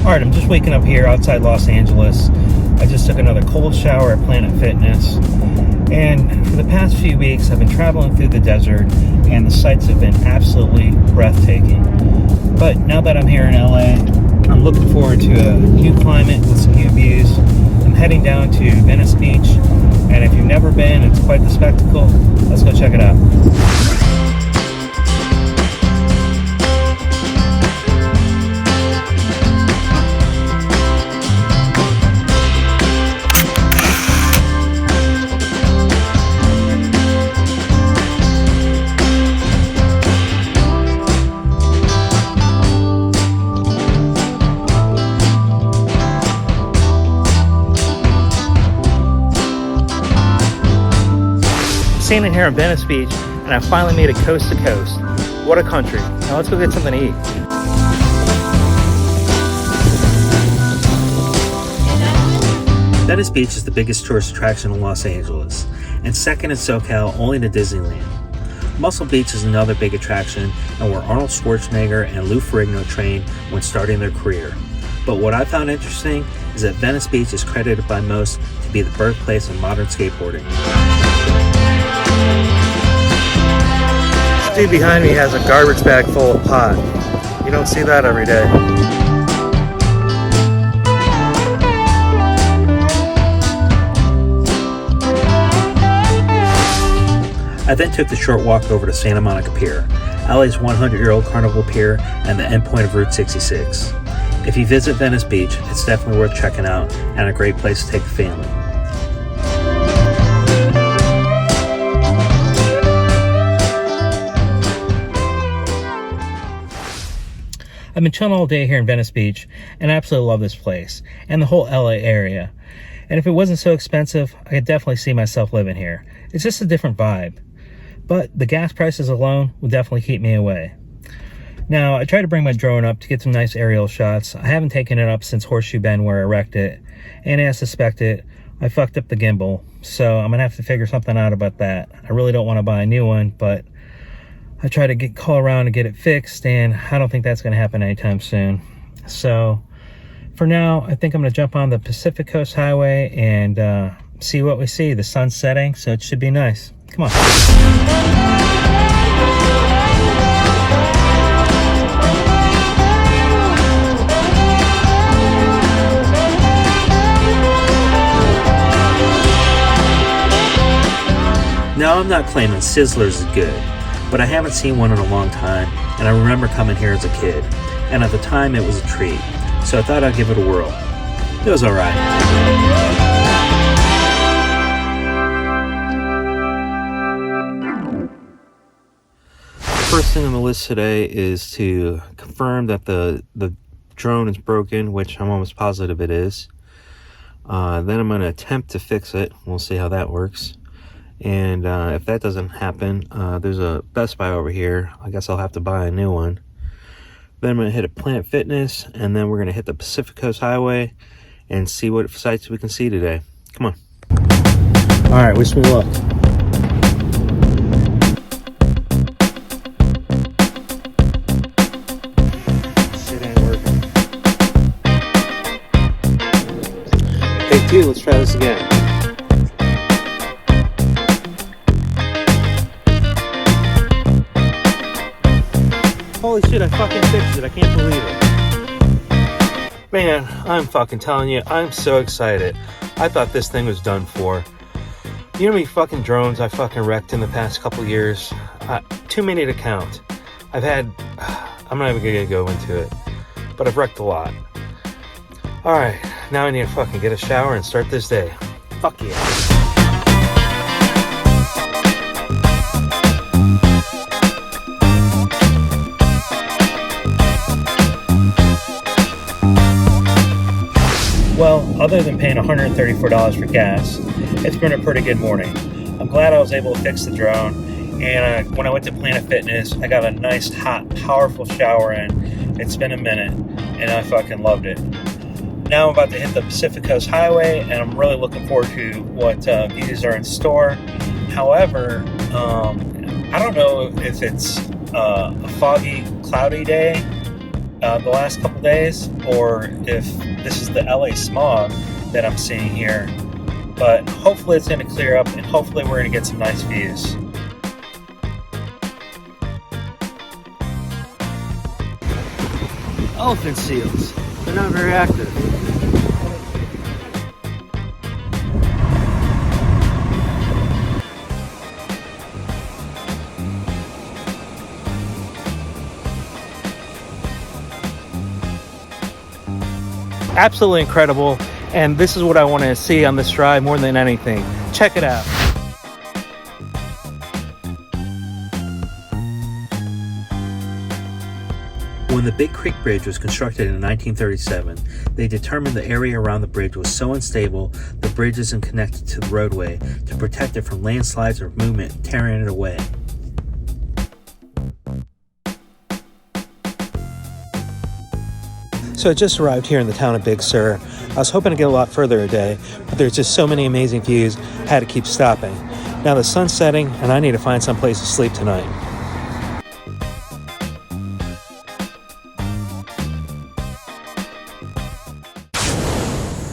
Alright, I'm just waking up here outside Los Angeles. I just took another cold shower at Planet Fitness. And for the past few weeks, I've been traveling through the desert, and the sights have been absolutely breathtaking. But now that I'm here in LA, I'm looking forward to a new climate with some new views. I'm heading down to Venice Beach, and if you've never been, it's quite the spectacle. Let's go check it out. Standing here on Venice Beach, and I finally made it coast to coast. What a country. Now let's go get something to eat. Venice Beach is the biggest tourist attraction in Los Angeles, and second in SoCal only to Disneyland. Muscle Beach is another big attraction, and where Arnold Schwarzenegger and Lou Ferrigno trained when starting their career. But what I found interesting is that Venice Beach is credited by most to be the birthplace of modern skateboarding. This dude behind me has a garbage bag full of pot. You don't see that every day. I then took the short walk over to Santa Monica Pier, LA's 100-year-old carnival pier and the endpoint of Route 66. If you visit Venice Beach, it's definitely worth checking out and a great place to take a family. I've been chilling all day here in Venice Beach, and I absolutely love this place and the whole LA area. And if it wasn't so expensive, I could definitely see myself living here. It's just a different vibe. But the gas prices alone will definitely keep me away. Now, I tried to bring my drone up to get some nice aerial shots. I haven't taken it up since Horseshoe Bend where I wrecked it. And as suspected, I fucked up the gimbal. So I'm going to have to figure something out about that. I really don't want to buy a new one, but I tried to call around to get it fixed, and I don't think that's going to happen anytime soon. So for now, I think I'm going to jump on the Pacific Coast Highway and see what we see. The sun's setting, so it should be nice. Come on. Now, I'm not claiming Sizzlers is good, but I haven't seen one in a long time, and I remember coming here as a kid, and at the time it was a treat, so I thought I'd give it a whirl. It was alright. First thing on the list today is to confirm that the drone is broken, which I'm almost positive it is. Then I'm going to attempt to fix it. We'll see how that works. And if that doesn't happen, there's a Best Buy over here. I guess I'll have to buy a new one. Then I'm going to hit a Planet Fitness, and then we're going to hit the Pacific Coast Highway and see what sights we can see today. Come on. All right, wish me luck. Shit ain't working. Hey, dude, let's try this again. Holy shit, I fucking fixed it. I can't believe it. Man, I'm fucking telling you, I'm so excited. I thought this thing was done for. You know how many fucking drones I fucking wrecked in the past couple years? Too many to count. I'm not even gonna go into it, but I've wrecked a lot. Alright, now I need to fucking get a shower and start this day. Fuck yeah. Well, other than paying $134 for gas, it's been a pretty good morning. I'm glad I was able to fix the drone, and when I went to Planet Fitness, I got a nice, hot, powerful shower in. It's been a minute, and I fucking loved it. Now I'm about to hit the Pacific Coast Highway, and I'm really looking forward to what views are in store. However, I don't know if it's a foggy, cloudy day, the last couple days, or if this is the LA smog that I'm seeing here. But hopefully it's going to clear up, and hopefully we're going to get some nice views. Elephant seals. They're not very active. Absolutely incredible, and this is what I want to see on this drive more than anything. Check it out. When the Big Creek Bridge was constructed in 1937, they determined the area around the bridge was so unstable the bridge isn't connected to the roadway to protect it from landslides or movement tearing it away. So I just arrived here in the town of Big Sur. I was hoping to get a lot further today, but there's just so many amazing views, I had to keep stopping. Now the sun's setting, and I need to find some place to sleep tonight.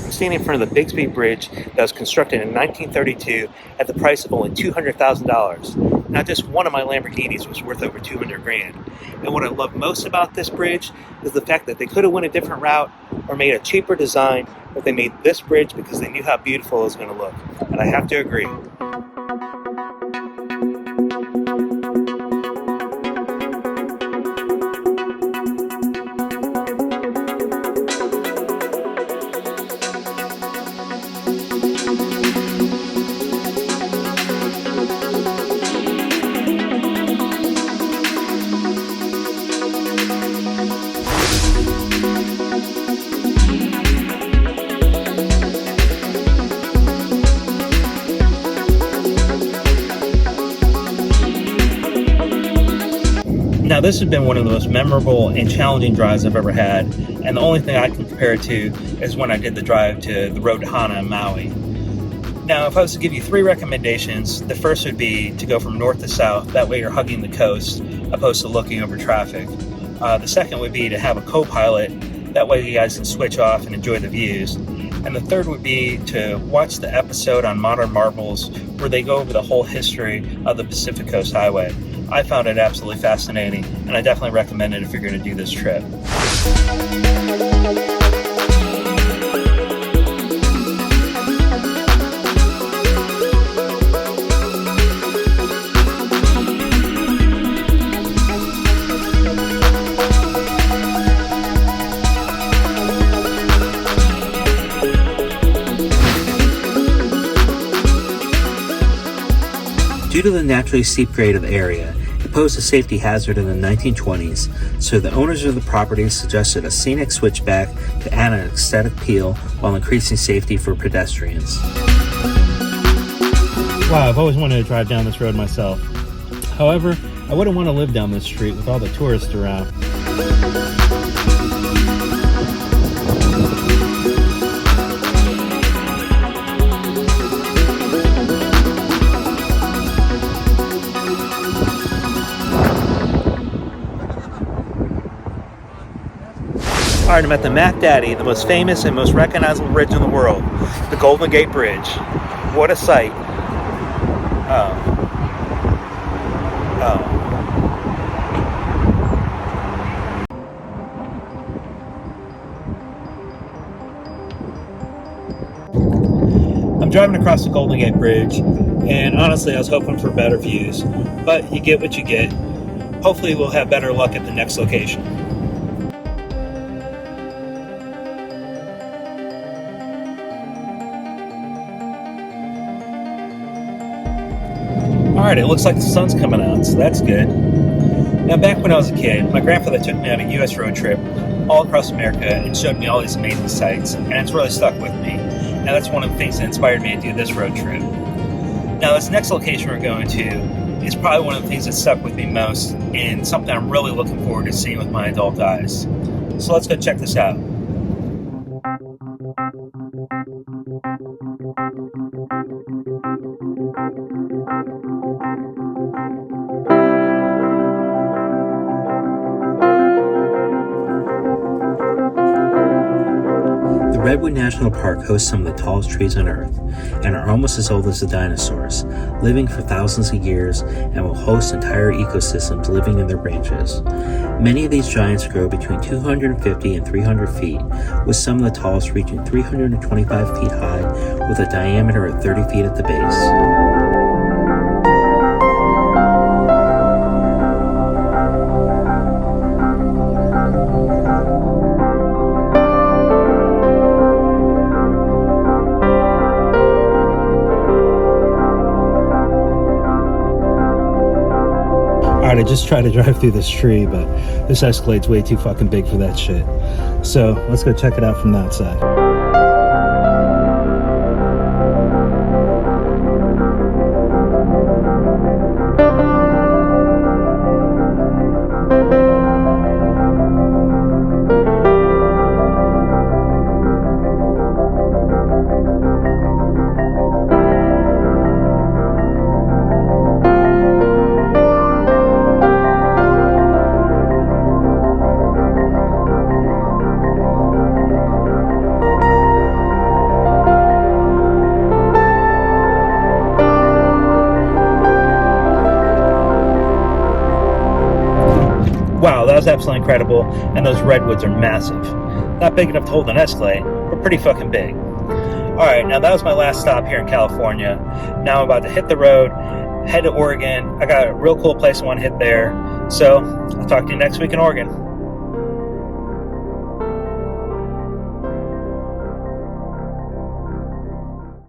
I'm standing in front of the Bixby Bridge that was constructed in 1932 at the price of only $200,000. Now just one of my Lamborghinis was worth over $200,000. And what I love most about this bridge is the fact that they could have went a different route or made a cheaper design, but they made this bridge because they knew how beautiful it was going to look. And I have to agree. Now this has been one of the most memorable and challenging drives I've ever had, and the only thing I can compare it to is when I did the drive to the road to Hana in Maui. Now if I was to give you 3 recommendations, the first would be to go from north to south, that way you're hugging the coast opposed to looking over traffic. The second would be to have a co-pilot, that way you guys can switch off and enjoy the views. And the third would be to watch the episode on Modern Marvels where they go over the whole history of the Pacific Coast Highway. I found it absolutely fascinating, and I definitely recommend it if you're going to do this trip. Due to the naturally steep grade of the area, it posed a safety hazard in the 1920s, so the owners of the property suggested a scenic switchback to add an aesthetic appeal while increasing safety for pedestrians. Wow, I've always wanted to drive down this road myself. However, I wouldn't want to live down this street with all the tourists around. Alright, I'm at the Mac Daddy, the most famous and most recognizable bridge in the world, the Golden Gate Bridge. What a sight. I'm driving across the Golden Gate Bridge, and honestly I was hoping for better views, but you get what you get. Hopefully we'll have better luck at the next location. Alright, it looks like the sun's coming out, so that's good. Now, back when I was a kid, my grandfather took me on a U.S. road trip all across America and showed me all these amazing sights, and it's really stuck with me. Now, that's one of the things that inspired me to do this road trip. Now, this next location we're going to is probably one of the things that stuck with me most, and something I'm really looking forward to seeing with my adult eyes. So let's go check this out. Redwood National Park hosts some of the tallest trees on Earth and are almost as old as the dinosaurs, living for thousands of years, and will host entire ecosystems living in their branches. Many of these giants grow between 250 and 300 feet, with some of the tallest reaching 325 feet high with a diameter of 30 feet at the base. I just tried to drive through this tree, but this Escalade's way too fucking big for that shit. So let's go check it out from that side. Wow, that was absolutely incredible, and those redwoods are massive. Not big enough to hold an Escalade, but pretty fucking big. Alright, now that was my last stop here in California. Now I'm about to hit the road, head to Oregon. I got a real cool place I want to hit there. So, I'll talk to you next week in Oregon.